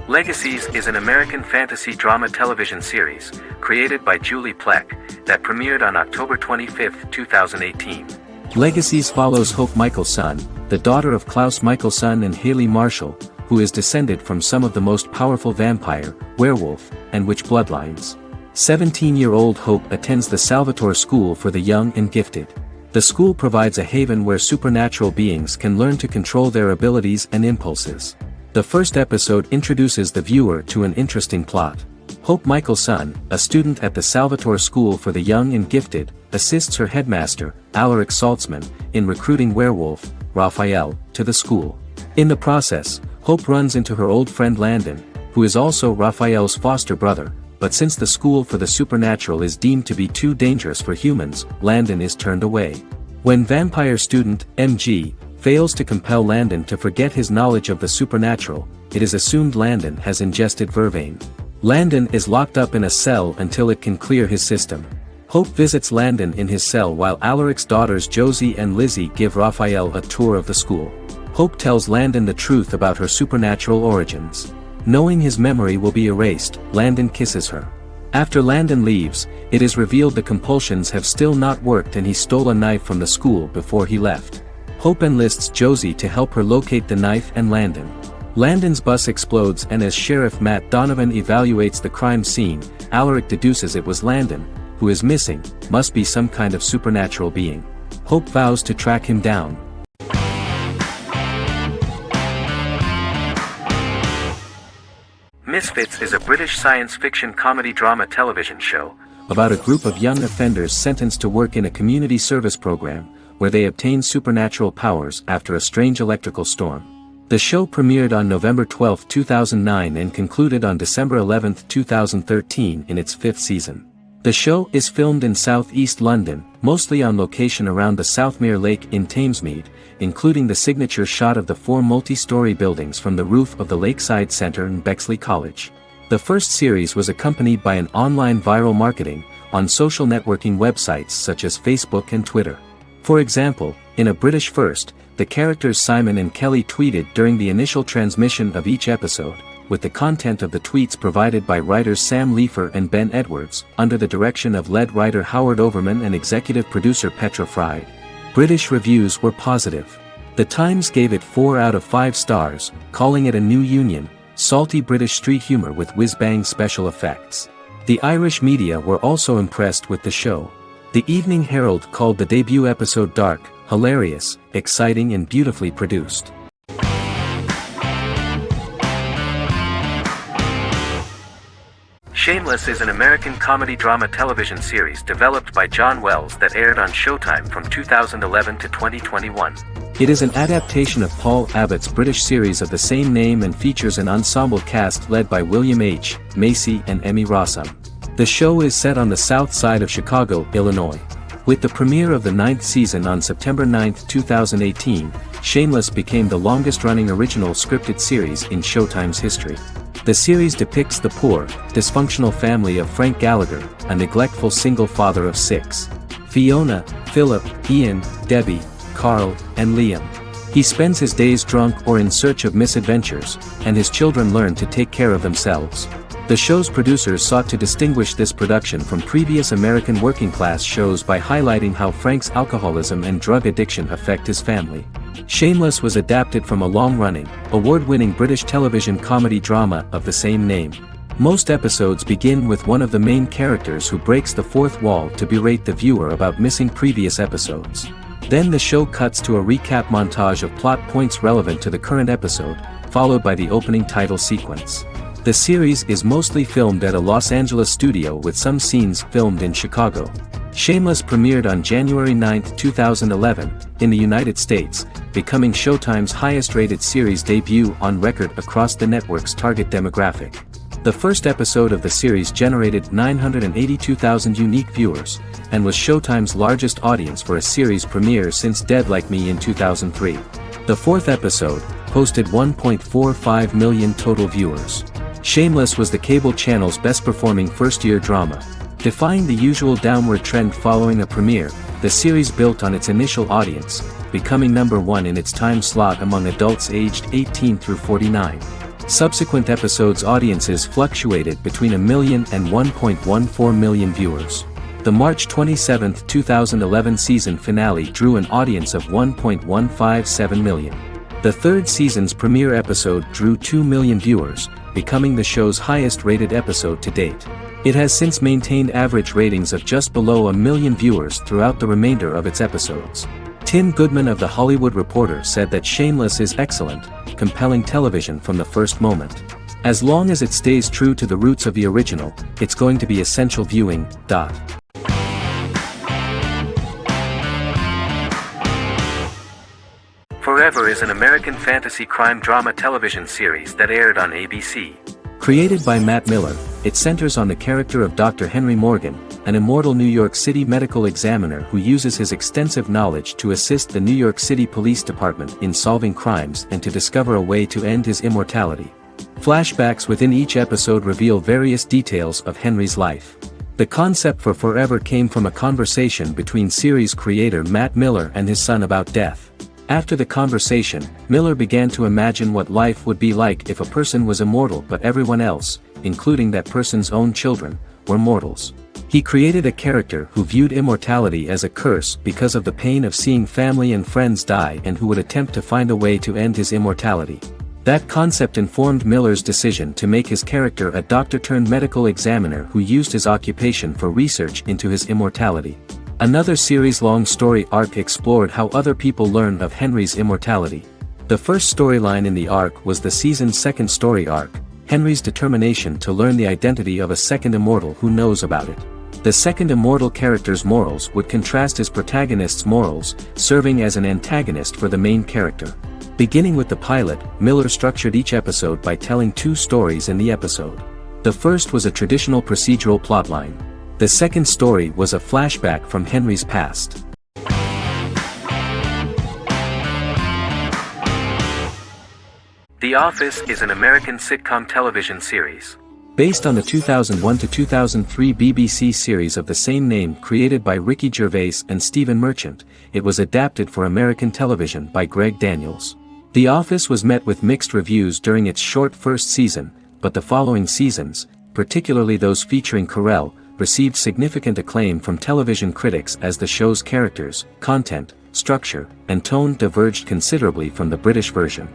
Legacies is an American fantasy drama television series, created by Julie Plec, that premiered on October 25, 2018. Legacies follows Hope Michelson, the daughter of Klaus Michelson and Haley Marshall, who is descended from some of the most powerful vampire, werewolf, and witch bloodlines. 17-year-old Hope attends the Salvatore School for the Young and Gifted. The school provides a haven where supernatural beings can learn to control their abilities and impulses. The first episode introduces the viewer to an interesting plot. Hope Michelson, a student at the Salvatore School for the Young and Gifted, assists her headmaster, Alaric Saltzman, in recruiting werewolf, Raphael, to the school. In the process, Hope runs into her old friend Landon, who is also Raphael's foster brother, but since the school for the supernatural is deemed to be too dangerous for humans, Landon is turned away. When vampire student, MG, fails to compel Landon to forget his knowledge of the supernatural, it is assumed Landon has ingested vervain. Landon is locked up in a cell until it can clear his system. Hope visits Landon in his cell while Alaric's daughters Josie and Lizzie give Raphael a tour of the school. Hope tells Landon the truth about her supernatural origins. Knowing his memory will be erased, Landon kisses her. After Landon leaves, it is revealed the compulsions have still not worked and he stole a knife from the school before he left. Hope enlists Josie to help her locate the knife and Landon. Landon's bus explodes and as Sheriff Matt Donovan evaluates the crime scene, Alaric deduces it was Landon, who is missing, must be some kind of supernatural being. Hope vows to track him down. Misfits is a British science fiction comedy drama television show about a group of young offenders sentenced to work in a community service program, where they obtain supernatural powers after a strange electrical storm. The show premiered on November 12, 2009 and concluded on December 11, 2013 in its 5th season. The show is filmed in southeast London, mostly on location around the Southmere Lake in Thamesmead, including the signature shot of the 4 multi-story buildings from the roof of the Lakeside Centre in Bexley College. The first series was accompanied by an online viral marketing on social networking websites such as Facebook and Twitter. For example, in a British first, the characters Simon and Kelly tweeted during the initial transmission of each episode, with the content of the tweets provided by writers Sam Leifer and Ben Edwards, under the direction of lead writer Howard Overman and executive producer Petra Fried. British reviews were positive. The Times gave it 4 out of 5 stars, calling it a new union, salty British street humor with whiz-bang special effects. The Irish media were also impressed with the show. The Evening Herald called the debut episode dark, hilarious, exciting and beautifully produced. Shameless is an American comedy drama television series developed by John Wells that aired on Showtime from 2011 to 2021. It is an adaptation of Paul Abbott's British series of the same name and features an ensemble cast led by William H. Macy and Emmy Rossum. The show is set on the south side of Chicago, Illinois. With the premiere of the 9th season on September 9, 2018, Shameless became the longest-running original scripted series in Showtime's history. The series depicts the poor, dysfunctional family of Frank Gallagher, a neglectful single father of 6. Fiona, Philip, Ian, Debbie, Carl, and Liam. He spends his days drunk or in search of misadventures, and his children learn to take care of themselves. The show's producers sought to distinguish this production from previous American working-class shows by highlighting how Frank's alcoholism and drug addiction affect his family. Shameless was adapted from a long-running, award-winning British television comedy drama of the same name. Most episodes begin with one of the main characters who breaks the fourth wall to berate the viewer about missing previous episodes. Then the show cuts to a recap montage of plot points relevant to the current episode, followed by the opening title sequence. The series is mostly filmed at a Los Angeles studio with some scenes filmed in Chicago. Shameless premiered on January 9, 2011, in the United States, becoming Showtime's highest-rated series debut on record across the network's target demographic. The first episode of the series generated 982,000 unique viewers, and was Showtime's largest audience for a series premiere since Dead Like Me in 2003. The fourth episode posted 1.45 million total viewers. Shameless was the cable channel's best-performing first-year drama. Defying the usual downward trend following a premiere, the series built on its initial audience, becoming number 1 in its time slot among adults aged 18 through 49. Subsequent episodes' audiences fluctuated between 1 million and 1.14 million viewers. The March 27, 2011 season finale drew an audience of 1.157 million. The third season's premiere episode drew 2 million viewers, becoming the show's highest-rated episode to date. It has since maintained average ratings of just below 1 million viewers throughout the remainder of its episodes. Tim Goodman of The Hollywood Reporter said that Shameless is excellent, compelling television from the first moment. As long as it stays true to the roots of the original, it's going to be essential viewing. Forever is an American fantasy crime drama television series that aired on ABC. Created by Matt Miller, it centers on the character of Dr. Henry Morgan, an immortal New York City medical examiner who uses his extensive knowledge to assist the New York City Police Department in solving crimes and to discover a way to end his immortality. Flashbacks within each episode reveal various details of Henry's life. The concept for Forever came from a conversation between series creator Matt Miller and his son about death. After the conversation, Miller began to imagine what life would be like if a person was immortal but everyone else, including that person's own children, were mortals. He created a character who viewed immortality as a curse because of the pain of seeing family and friends die and who would attempt to find a way to end his immortality. That concept informed Miller's decision to make his character a doctor-turned-medical examiner who used his occupation for research into his immortality. Another series-long story arc explored how other people learn of Henry's immortality. The first storyline in the arc was the season's second story arc, Henry's determination to learn the identity of a second immortal who knows about it. The second immortal character's morals would contrast his protagonist's morals, serving as an antagonist for the main character. Beginning with the pilot, Miller structured each episode by telling 2 stories in the episode. The first was a traditional procedural plotline. The second story was a flashback from Henry's past. The Office is an American sitcom television series. Based on the 2001 to 2003 BBC series of the same name created by Ricky Gervais and Stephen Merchant, it was adapted for American television by Greg Daniels. The Office was met with mixed reviews during its short first season, but the following seasons, particularly those featuring Carell, received significant acclaim from television critics as the show's characters, content, structure, and tone diverged considerably from the British version.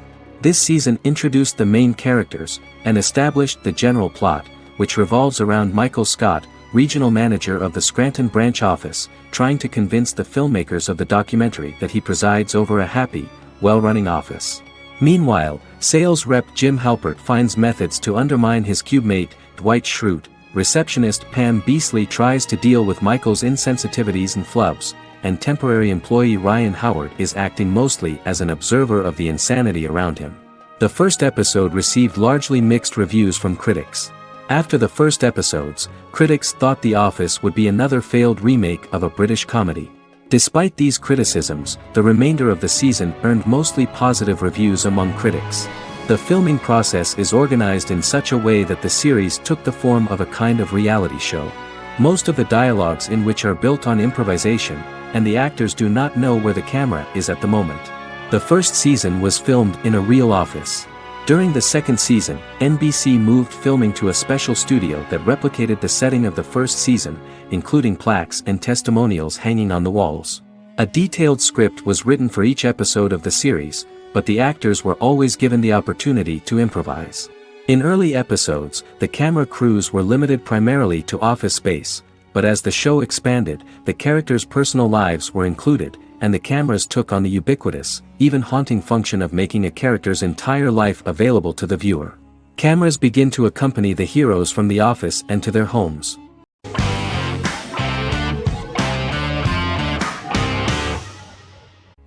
This season introduced the main characters, and established the general plot, which revolves around Michael Scott, regional manager of the Scranton branch office, trying to convince the filmmakers of the documentary that he presides over a happy, well-running office. Meanwhile, sales rep Jim Halpert finds methods to undermine his cube-mate, Dwight Schrute. Receptionist Pam Beasley tries to deal with Michael's insensitivities and flubs, and temporary employee Ryan Howard is acting mostly as an observer of the insanity around him. The first episode received largely mixed reviews from critics. After the first episodes, critics thought The Office would be another failed remake of a British comedy. Despite these criticisms, the remainder of the season earned mostly positive reviews among critics. The filming process is organized in such a way that the series took the form of a kind of reality show. Most of the dialogues in which are built on improvisation, and the actors do not know where the camera is at the moment. The first season was filmed in a real office. During the second season, NBC moved filming to a special studio that replicated the setting of the first season, including plaques and testimonials hanging on the walls. A detailed script was written for each episode of the series, but the actors were always given the opportunity to improvise. In early episodes, the camera crews were limited primarily to office space, but as the show expanded, the characters' personal lives were included, and the cameras took on the ubiquitous, even haunting function of making a character's entire life available to the viewer. Cameras begin to accompany the heroes from the office and to their homes.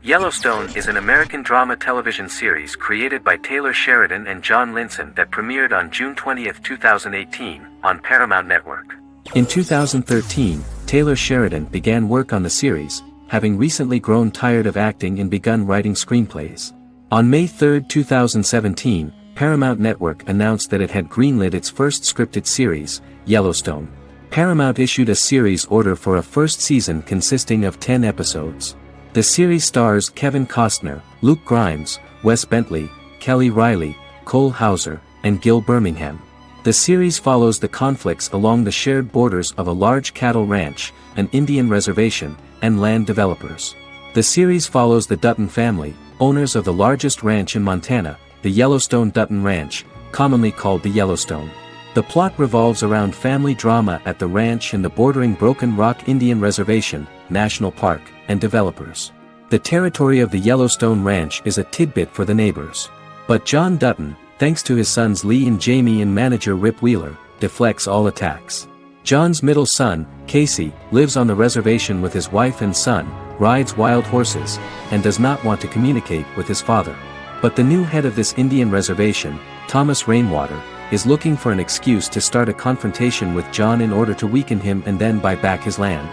Yellowstone is an American drama television series created by Taylor Sheridan and John Linson that premiered on June 20, 2018, on Paramount Network. In 2013, Taylor Sheridan began work on the series, having recently grown tired of acting and begun writing screenplays. On May 3, 2017, Paramount Network announced that it had greenlit its first scripted series, Yellowstone. Paramount issued a series order for a first season consisting of 10 episodes. The series stars Kevin Costner, Luke Grimes, Wes Bentley, Kelly Riley, Cole Hauser, and Gil Birmingham. The series follows the conflicts along the shared borders of a large cattle ranch, an Indian reservation, and land developers. The series follows the Dutton family, owners of the largest ranch in Montana, the Yellowstone Dutton Ranch, commonly called the Yellowstone. The plot revolves around family drama at the ranch and the bordering Broken Rock Indian Reservation, National Park, and developers. The territory of the Yellowstone Ranch is a tidbit for the neighbors. But John Dutton, thanks to his sons Lee and Jamie and manager Rip Wheeler, deflects all attacks. John's middle son, Casey, lives on the reservation with his wife and son, rides wild horses, and does not want to communicate with his father. But the new head of this Indian reservation, Thomas Rainwater, is looking for an excuse to start a confrontation with John in order to weaken him and then buy back his land.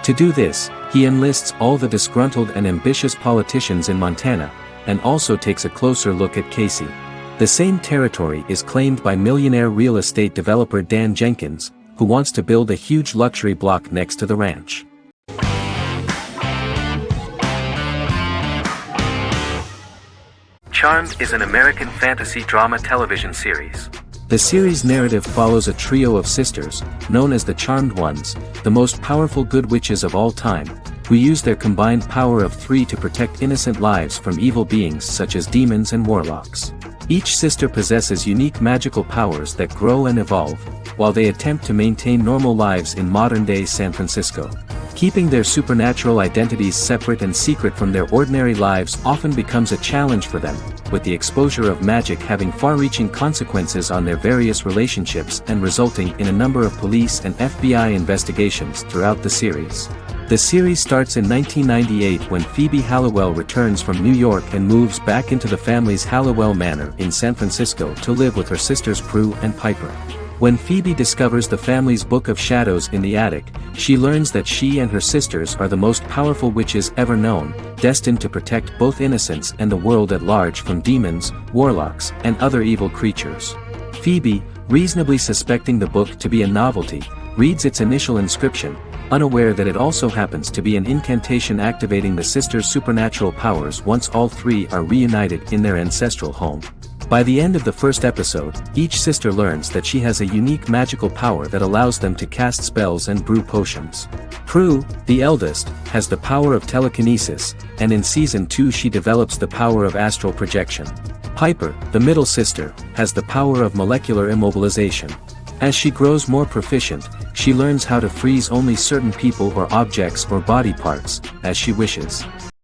To do this, he enlists all the disgruntled and ambitious politicians in Montana, and also takes a closer look at Casey. The same territory is claimed by millionaire real estate developer Dan Jenkins, who wants to build a huge luxury block next to the ranch. Charmed is an American fantasy drama television series. The series' narrative follows a trio of sisters, known as the Charmed Ones, the most powerful good witches of all time, who use their combined power of 3 to protect innocent lives from evil beings such as demons and warlocks. Each sister possesses unique magical powers that grow and evolve, while they attempt to maintain normal lives in modern-day San Francisco. Keeping their supernatural identities separate and secret from their ordinary lives often becomes a challenge for them, with the exposure of magic having far-reaching consequences on their various relationships and resulting in a number of police and FBI investigations throughout the series. The series starts in 1998 when Phoebe Halliwell returns from New York and moves back into the family's Halliwell Manor in San Francisco to live with her sisters Prue and Piper. When Phoebe discovers the family's Book of Shadows in the attic, she learns that she and her sisters are the most powerful witches ever known, destined to protect both innocents and the world at large from demons, warlocks, and other evil creatures. Phoebe, reasonably suspecting the book to be a novelty, reads its initial inscription, unaware that it also happens to be an incantation activating the sisters' supernatural powers once all 3 are reunited in their ancestral home. By the end of the first episode, each sister learns that she has a unique magical power that allows them to cast spells and brew potions. Prue, the eldest, has the power of telekinesis, and in Season 2 she develops the power of astral projection. Piper, the middle sister, has the power of molecular immobilization. As she grows more proficient, she learns how to freeze only certain people or objects or body parts, as she wishes.